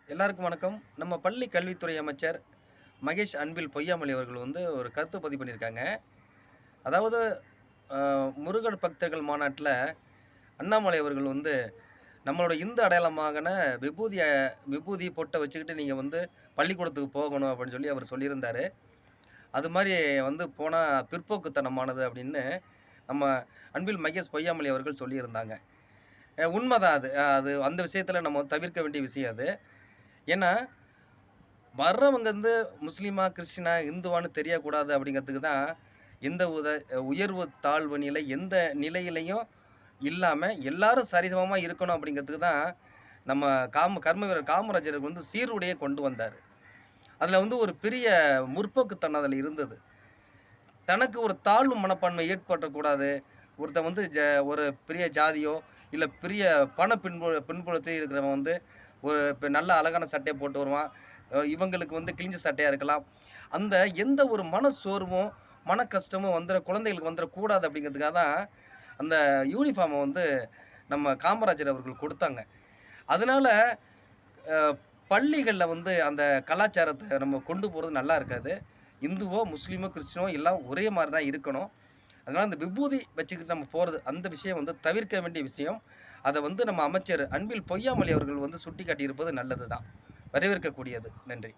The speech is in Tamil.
எல்லாருக்கும் வணக்கம். நம்ம பள்ளி கல்வித்துறை அமைச்சர் மகேஷ் அன்பில் பொய்யாமொழி அவர்கள் ஒரு கருத்து பதிவு பண்ணியிருக்காங்க. அதாவது முருகன் பக்தர்கள் மாநாட்டில அண்ணாமலை அவர்கள் நம்மளோட இந்து அடையாளமாகன விபூதிய விபூதி பொட்ட வச்சுக்கிட்டு நீங்க பள்ளிக்கூடத்துக்கு போகணும் அப்படின்னு சொல்லி அவர் சொல்லியிருந்தாரு. அது மாரி போனா பிற்போக்குத்தனமானது அப்படின்னு நம்ம அன்பில் மகேஷ் பொய்யாமொழி அவர்கள் சொல்லியிருந்தாங்க. உண்மதான் அது. அது அந்த விஷயத்தில நம்ம தவிர்க்க வேண்டிய விஷயம் அது. ஏன்னா, வர்றவங்க முஸ்லீமா, கிறிஸ்டினா, இந்துவான்னு தெரியக்கூடாது அப்படிங்கிறதுக்கு தான், எந்த உயர்வு, தாழ்வு நிலை எந்த நிலையிலயும் இல்லாம, எல்லாரும் சரிசமமா இருக்கணும் அப்படிங்கிறதுக்கு தான், நம்ம கர்ம வீரர் காமராஜர் சீருடையே கொண்டு வந்தாரு. அதில ஒரு பெரிய முற்போக்குத்தனம் அதில இருந்தது. தனக்கு ஒரு தாழ்வு மனப்பான்மை ஏற்படக்கூடாது. ஒருத்தன் ஒரு பெரிய ஜாதியோ, இல்ல பெரிய பண பின்புலத்தில் இருக்கிறவன் ஒரு நல்ல அழகான சட்டைய போட்டு வருவான். இவங்களுக்கு கிழிஞ்ச சட்டையா இருக்கலாம். அந்த எந்த ஒரு மனச்சோர்வும், மன கஷ்டமும் குழந்தைகளுக்கு வந்துறக்கூடாது அப்படிங்கிறதுக்காக தான், அந்த யூனிஃபார்ம நம்ம காமராஜர் அவர்கள் குடுத்தாங்க. அதனால அ பள்ளிகள்ல அந்த கலாச்சாரத்த நம்ம கொண்டு போறது நல்லா இருக்காது. இந்துவோ, முஸ்லீமோ, கிறிஸ்டினோ எல்லாம் ஒரே மாரி தான் இருக்கணும். அதனால அந்த விபூதி வச்சுக்கிட்டு நம்ம போறது, அந்த விஷயம் தவிர்க்க வேண்டிய விஷயம். அத நம்ம அமைச்சர் அன்பில் பொய்யாமொழி அவர்கள் சுட்டிக்காட்டியிருப்பது நல்லது தான். வரவேற்கக்கூடியது. நன்றி.